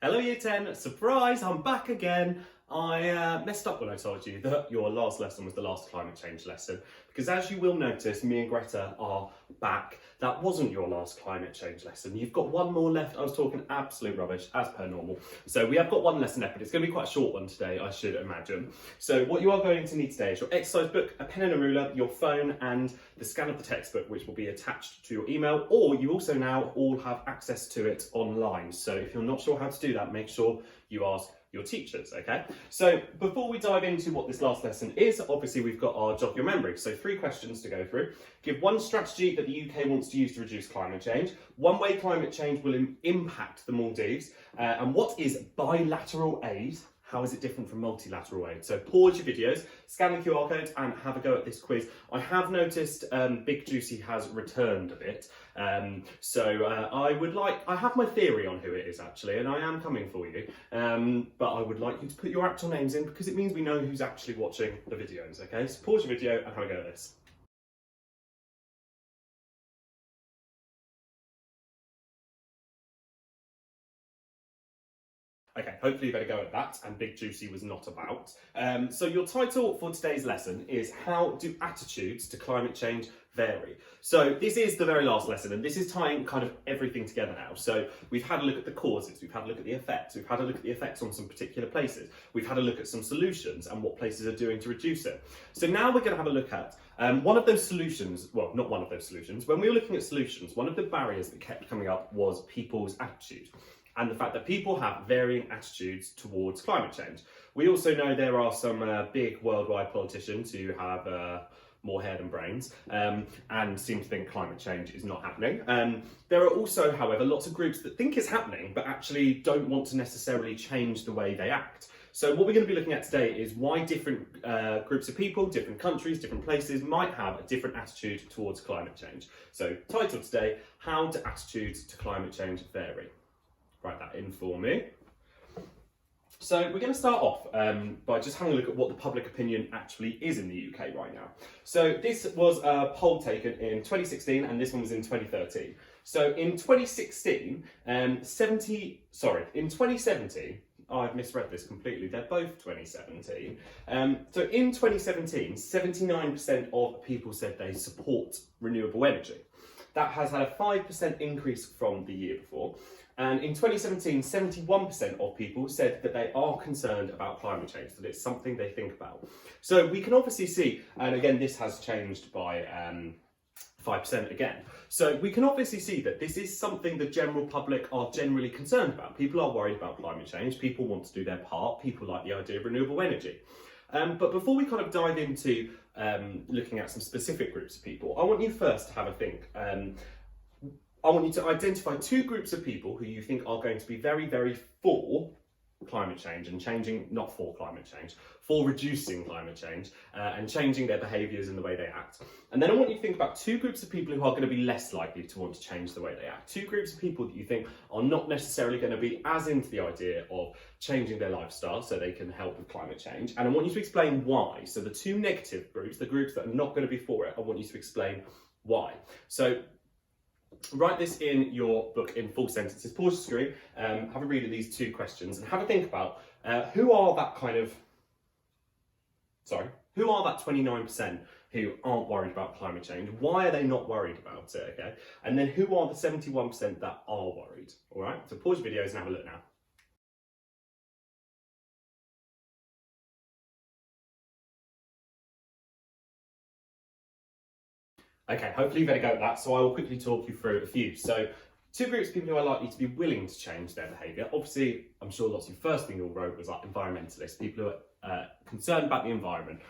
Hello Year 10, surprise, I'm back again. I messed up when I told you that your last lesson was the last climate change lesson, because as you will notice, me and Greta are back. That wasn't your last climate change lesson. You've got one more left. I was talking absolute rubbish, as per normal. So we have got one lesson left, but it's going to be quite a short one today, I should imagine. So what you are going to need today is your exercise book, a pen and a ruler, your phone, and the scan of the textbook, which will be attached to your email, or you also now all have access to it online. So if you're not sure how to do that, make sure you ask your teachers, okay? So before we dive into what this last lesson is, obviously we've got our jog your memory. So 3 questions to go through. Give one strategy that the UK wants to use to reduce climate change, one way climate change will impact the Maldives, and what is bilateral aid? How is it different from multilateral aid? So pause your videos, scan the QR code and have a go at this quiz. I have noticed Big Juicy has returned a bit. I have my theory on who it is actually, and I am coming for you. But I would like you to put your actual names in because it means we know who's actually watching the videos, okay? So pause your video and have a go at this. Okay, hopefully you better go at that, and Big Juicy was not about. So your title for today's lesson is How Do Attitudes to Climate Change Vary? So this is the very last lesson, and this is tying kind of everything together now. So we've had a look at the causes, we've had a look at the effects, we've had a look at the effects on some particular places, we've had a look at some solutions and what places are doing to reduce it. So now we're going to have a look at one of those solutions, well, not one of those solutions. When we were looking at solutions, one of the barriers that kept coming up was people's attitude, and the fact that people have varying attitudes towards climate change. We also know there are some big worldwide politicians who have more hair than brains and seem to think climate change is not happening. There are also, however, lots of groups that think it's happening but actually don't want to necessarily change the way they act. So what we're going to be looking at today is why different groups of people, different countries, different places might have a different attitude towards climate change. So title today, How Do Attitudes to Climate Change Vary? Write that in for me. So we're going to start off by just having a look at what the public opinion actually is in the UK right now. So this was a poll taken in 2016 and this one was in 2013. So in 2016, in 2017, I've misread this completely, they're both 2017. So in 2017, 79% of people said they support renewable energy. That has had a 5% increase from the year before. And in 2017, 71% of people said that they are concerned about climate change, that it's something they think about. So we can obviously see, and again, this has changed by 5% again. So we can obviously see that this is something the general public are generally concerned about. People are worried about climate change. People want to do their part. People like the idea of renewable energy. But before we kind of dive into looking at some specific groups of people, I want you first to have a think. I want you to identify 2 groups of people who you think are going to be very, very for climate change and changing, not for climate change, for reducing climate change and changing their behaviours and the way they act. And then I want you to think about 2 groups of people who are going to be less likely to want to change the way they act. 2 groups of people that you think are not necessarily going to be as into the idea of changing their lifestyle so they can help with climate change. And I want you to explain why. So the 2 negative groups, the groups that are not going to be for it, I want you to explain why. So write this in your book in full sentences, pause the screen, have a read of these 2 questions and have a think about who are that 29% who aren't worried about climate change? Why are they not worried about it, okay? And then who are the 71% that are worried, all right? So pause your videos and have a look now. Okay, hopefully you better go at that, so I will quickly talk you through a few. So 2 groups of people who are likely to be willing to change their behaviour. Obviously, I'm sure lots of the first thing you all wrote was like environmentalists, people who are concerned about the environment,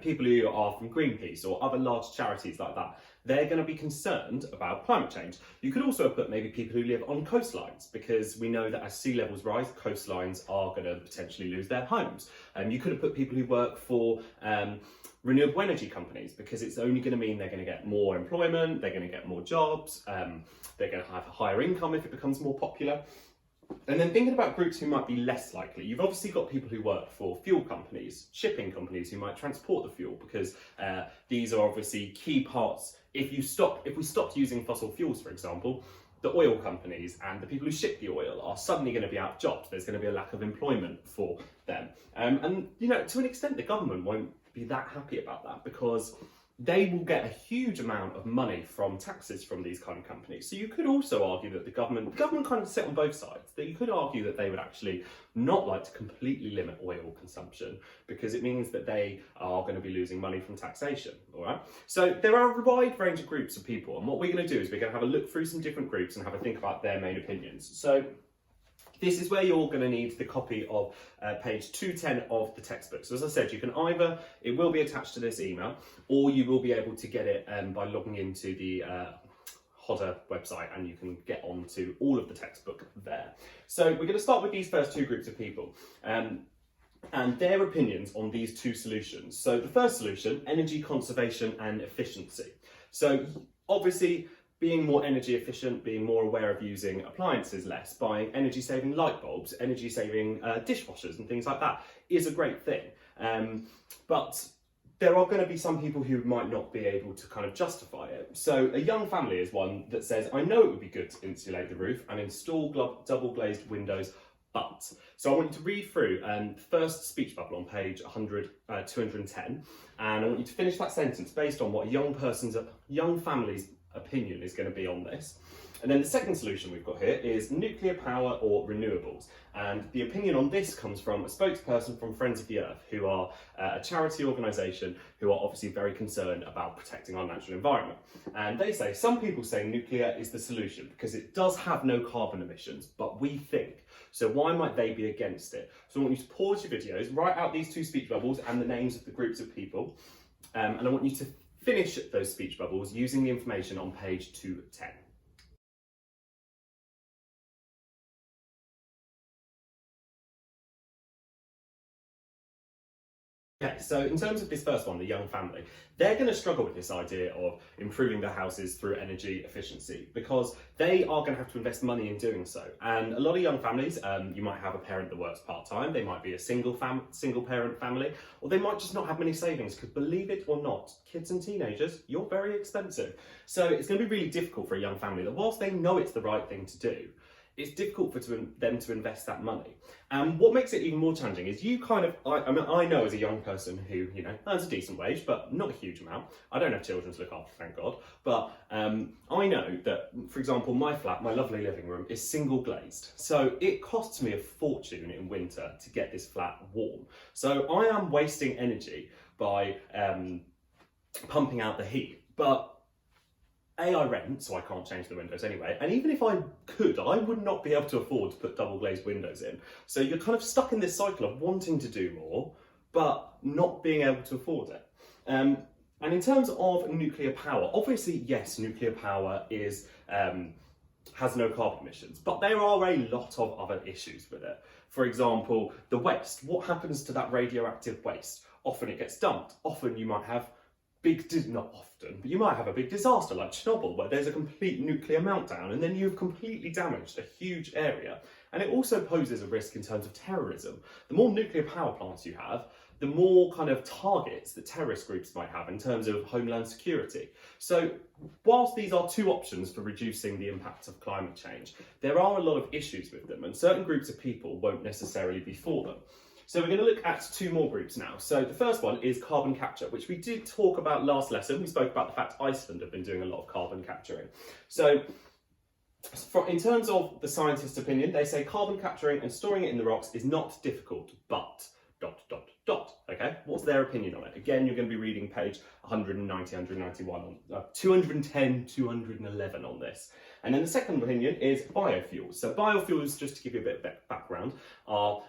people who are from Greenpeace or other large charities like that. They're going to be concerned about climate change. You could also put maybe people who live on coastlines, because we know that as sea levels rise, coastlines are going to potentially lose their homes. You could have put people who work for renewable energy companies, because it's only going to mean they're going to get more employment, they're going to get more jobs, they're going to have a higher income if it becomes more popular. And then thinking about groups who might be less likely, you've obviously got people who work for fuel companies, shipping companies who might transport the fuel, because these are obviously key parts. If we stopped using fossil fuels, for example, the oil companies and the people who ship the oil are suddenly going to be out of jobs. There's going to be a lack of employment for them. And, you know, to an extent, the government won't be that happy about that, because they will get a huge amount of money from taxes from these kind of companies. So you could also argue that the government kind of sit on both sides. That you could argue that they would actually not like to completely limit oil consumption, because it means that they are going to be losing money from taxation, all right? So there are a wide range of groups of people, and what we're going to do is we're going to have a look through some different groups and have a think about their main opinions. So this is where you're going to need the copy of page 210 of the textbook. So as I said, you can either, it will be attached to this email, or you will be able to get it by logging into the Hodder website, and you can get onto all of the textbook there. So we're going to start with these first two groups of people and their opinions on these two solutions. So the first solution, energy conservation and efficiency. So obviously, being more energy efficient, being more aware of using appliances less, buying energy saving light bulbs, energy saving dishwashers and things like that is a great thing. But there are going to be some people who might not be able to kind of justify it. So a young family is one that says, I know it would be good to insulate the roof and install double glazed windows, but. So I want you to read through the first speech bubble on page 210, and I want you to finish that sentence based on what a young family's opinion is going to be on this. And then the second solution we've got here is nuclear power or renewables. And the opinion on this comes from a spokesperson from Friends of the Earth, who are a charity organisation who are obviously very concerned about protecting our natural environment. And they say, some people say nuclear is the solution because it does have no carbon emissions, but we think. So why might they be against it? So I want you to pause your videos, write out these two speech bubbles and the names of the groups of people. And I want you to finish those speech bubbles using the information on page 210. Okay, so in terms of this first one, the young family, they're going to struggle with this idea of improving their houses through energy efficiency, because they are going to have to invest money in doing so. And a lot of young families, you might have a parent that works part-time, they might be a single parent family, or they might just not have many savings, because believe it or not, kids and teenagers, you're very expensive. So it's going to be really difficult for a young family that, whilst they know it's the right thing to do, it's difficult for them to invest that money. And what makes it even more challenging is I know as a young person who, you know, earns a decent wage, but not a huge amount. I don't have children to look after, thank God. But I know that, for example, my flat, my lovely living room, is single glazed. So it costs me a fortune in winter to get this flat warm. So I am wasting energy by pumping out the heat. But I rent, so I can't change the windows anyway, and even if I could, I would not be able to afford to put double glazed windows in. So you're kind of stuck in this cycle of wanting to do more, but not being able to afford it. And in terms of nuclear power, obviously, yes, nuclear power is has no carbon emissions, but there are a lot of other issues with it. For example, the waste. What happens to that radioactive waste? Often it gets dumped. Often you might have not often, but you might have a big disaster like Chernobyl, where there's a complete nuclear meltdown and then you've completely damaged a huge area. And it also poses a risk in terms of terrorism. The more nuclear power plants you have, the more kind of targets that terrorist groups might have in terms of homeland security. So whilst these are two options for reducing the impact of climate change, there are a lot of issues with them, and certain groups of people won't necessarily be for them. So we're going to look at two more groups now. So the first one is carbon capture, which we did talk about last lesson. We spoke about the fact Iceland have been doing a lot of carbon capturing. So in terms of the scientists' opinion, they say carbon capturing and storing it in the rocks is not difficult, but ... Okay, what's their opinion on it? Again, you're going to be reading page 190, 191, 210, 211 on this. And then the second opinion is biofuels. So biofuels, just to give you a bit of background, are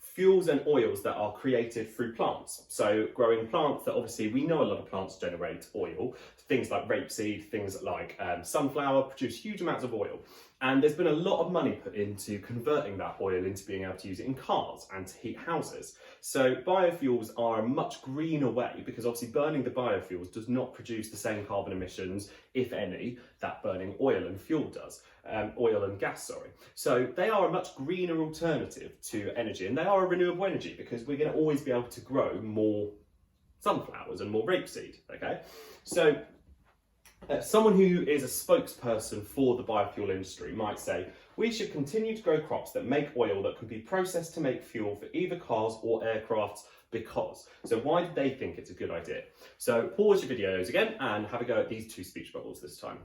fuels and oils that are created through plants. So growing plants that obviously we know a lot of plants generate oil. Things like rapeseed, things like sunflower produce huge amounts of oil. And there's been a lot of money put into converting that oil into being able to use it in cars and to heat houses. So biofuels are a much greener way, because obviously burning the biofuels does not produce the same carbon emissions, if any, that burning oil and fuel does. Oil and gas, sorry. So they are a much greener alternative to energy, and they are a renewable energy, because we're going to always be able to grow more sunflowers and more rapeseed, okay? So Someone who is a spokesperson for the biofuel industry might say, we should continue to grow crops that make oil that can be processed to make fuel for either cars or aircrafts because. So why do they think it's a good idea? So pause your videos again and have a go at these two speech bubbles this time.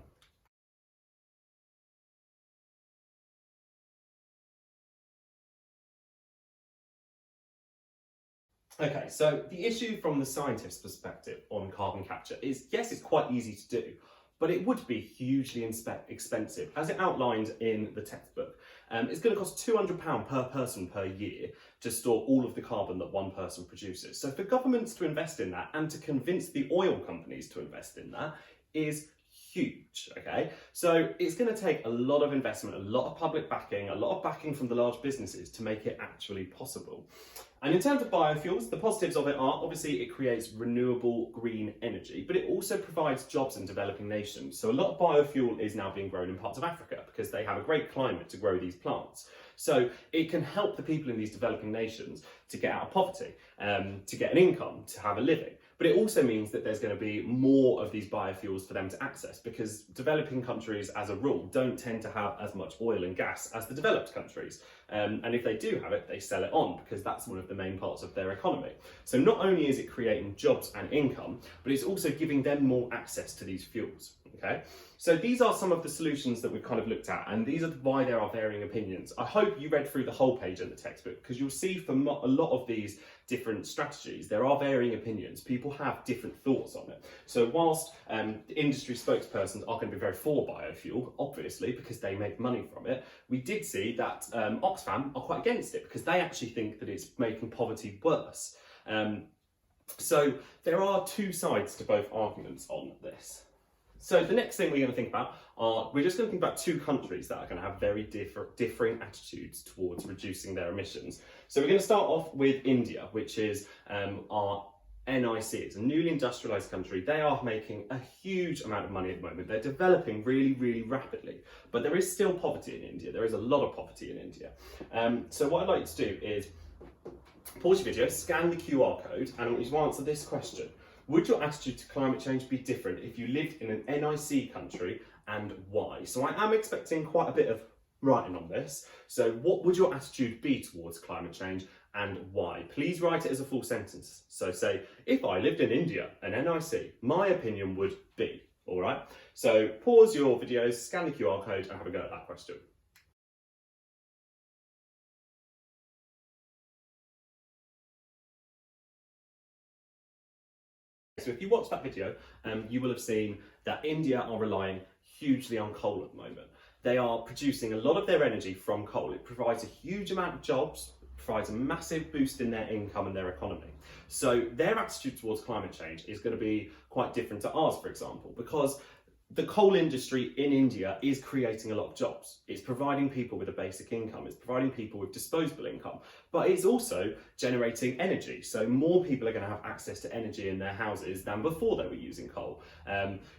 Okay, so the issue from the scientist's perspective on carbon capture is, yes, it's quite easy to do, but it would be hugely expensive. As it outlined in the textbook, it's going to cost £200 per person per year to store all of the carbon that one person produces. So for governments to invest in that and to convince the oil companies to invest in that is huge, okay? So it's going to take a lot of investment, a lot of public backing, a lot of backing from the large businesses to make it actually possible. And in terms of biofuels, the positives of it are, obviously, it creates renewable green energy, but it also provides jobs in developing nations. So a lot of biofuel is now being grown in parts of Africa because they have a great climate to grow these plants. So it can help the people in these developing nations to get out of poverty, to get an income, to have a living. But it also means that there's going to be more of these biofuels for them to access because developing countries, as a rule, don't tend to have as much oil and gas as the developed countries. And if they do have it, they sell it on because that's one of the main parts of their economy. So not only is it creating jobs and income, but it's also giving them more access to these fuels. Okay, so these are some of the solutions that we've kind of looked at, and these are why there are varying opinions. I hope you read through the whole page in the textbook because you'll see from a lot of these different strategies, there are varying opinions. People have different thoughts on it. So whilst the industry spokespersons are going to be very for biofuel, obviously, because they make money from it, we did see that Oxfam are quite against it because they actually think that it's making poverty worse. So there are two sides to both arguments on this. So the next thing we're going to think about we're just going to think about two countries that are going to have very differing attitudes towards reducing their emissions. So we're going to start off with India, which is our NIC. It's a newly industrialised country. They are making a huge amount of money at the moment. They're developing really, really rapidly, but there is still poverty in India. There is a lot of poverty in India. So what I'd like you to do is pause your video, scan the QR code, and I want you to answer this question. Would your attitude to climate change be different if you lived in an NIC country, and why? So I am expecting quite a bit of writing on this. So what would your attitude be towards climate change and why? Please write it as a full sentence. So say, if I lived in India, an NIC, my opinion would be, all right? So pause your videos, scan the QR code, and have a go at that question. So if you watch that video, you will have seen that India are relying hugely on coal at the moment. They are producing a lot of their energy from coal. It provides a huge amount of jobs, provides a massive boost in their income and their economy. So their attitude towards climate change is going to be quite different to ours, for example, because the coal industry in India is creating a lot of jobs. It's providing people with a basic income. It's providing people with disposable income, but it's also generating energy. So more people are going to have access to energy in their houses than before they were using coal.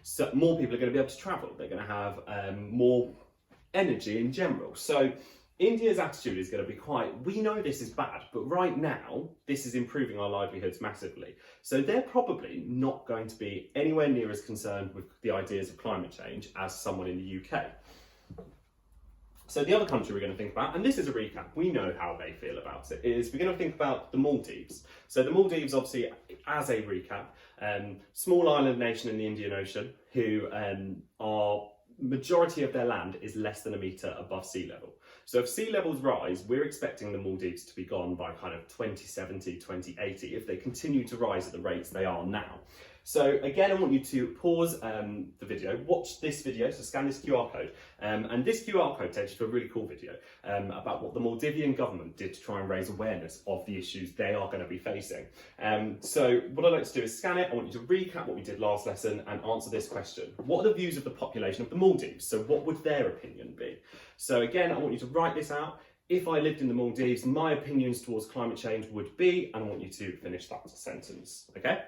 So more people are going to be able to travel. They're going to have more energy in general. So India's attitude is going to be quite, we know this is bad, but right now, this is improving our livelihoods massively. So they're probably not going to be anywhere near as concerned with the ideas of climate change as someone in the UK. So the other country we're going to think about, and this is a recap, we know how they feel about it, is we're going to think about the Maldives. So the Maldives, obviously, as a recap, small island nation in the Indian Ocean who are majority of their land is less than a metre above sea level. So if sea levels rise, we're expecting the Maldives to be gone by kind of 2070, 2080 if they continue to rise at the rates they are now. So again, I want you to pause the video, watch this video, so scan this QR code, and this QR code takes you to a really cool video about what the Maldivian government did to try and raise awareness of the issues they are going to be facing. So what I'd like to do is scan it. I want you to recap what we did last lesson and answer this question. What are the views of the population of the Maldives? So what would their opinion be? So again, I want you to write this out. If I lived in the Maldives, my opinions towards climate change would be, and I want you to finish that sentence, okay?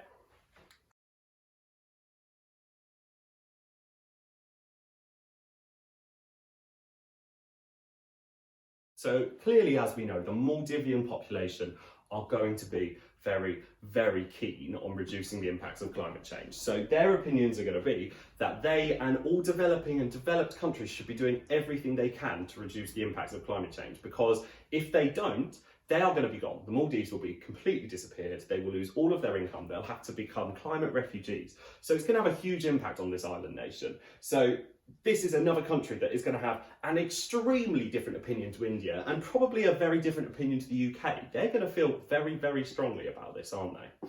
So clearly, as we know, the Maldivian population are going to be very, very keen on reducing the impacts of climate change. So their opinions are going to be that they and all developing and developed countries should be doing everything they can to reduce the impacts of climate change, because if they don't, they are going to be gone. The Maldives will be completely disappeared. They will lose all of their income. They'll have to become climate refugees. So it's going to have a huge impact on this island nation. So this is another country that is going to have an extremely different opinion to India, and probably a very different opinion to the UK. They're going to feel very, very strongly about this, aren't they?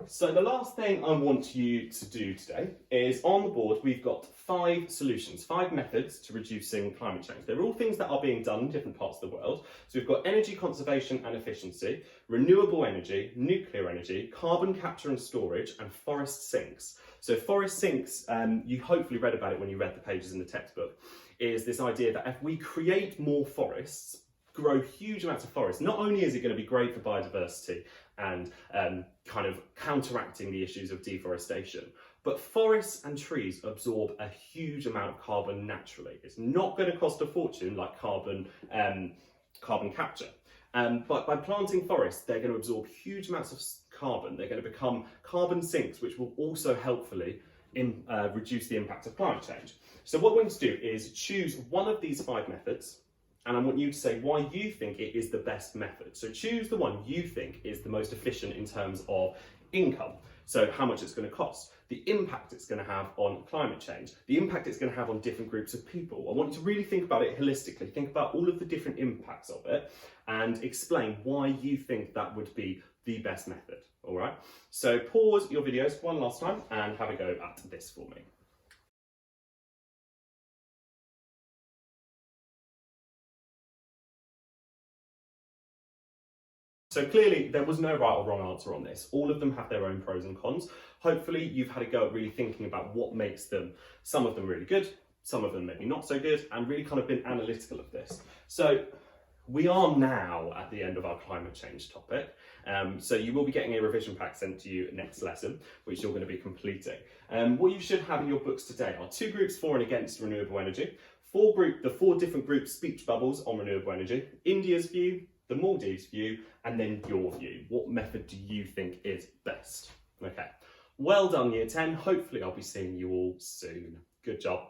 So the last thing I want you to do today is, on the board we've got 5 solutions, 5 methods to reducing climate change. They're all things that are being done in different parts of the world. So we've got energy conservation and efficiency, renewable energy, nuclear energy, carbon capture and storage, and forest sinks. So forest sinks, you hopefully read about it when you read the pages in the textbook, is this idea that if we create more forests, grow huge amounts of forests, not only is it going to be great for biodiversity and kind of counteracting the issues of deforestation, but forests and trees absorb a huge amount of carbon naturally. It's not going to cost a fortune like carbon capture. But by planting forests, they're going to absorb huge amounts of carbon. They're going to become carbon sinks, which will also helpfully reduce the impact of climate change. So what we're going to do is choose one of these 5 methods, and I want you to say why you think it is the best method. So choose the one you think is the most efficient in terms of income. So how much it's going to cost, the impact it's going to have on climate change, the impact it's going to have on different groups of people. I want you to really think about it holistically, think about all of the different impacts of it, and explain why you think that would be the best method. All right, so pause your videos one last time and have a go at this for me. So clearly there was no right or wrong answer on this. All of them have their own pros and cons. Hopefully you've had a go at really thinking about what makes them, some of them really good, some of them maybe not so good, and really kind of been analytical of this. So we are now at the end of our climate change topic. So you will be getting a revision pack sent to you next lesson, which you're going to be completing. What you should have in your books today are 2 groups for and against renewable energy, the 4 different group speech bubbles on renewable energy, India's view, the Maldives view, and then your view. What method do you think is best? Okay, well done Year 10. Hopefully I'll be seeing you all soon. Good job.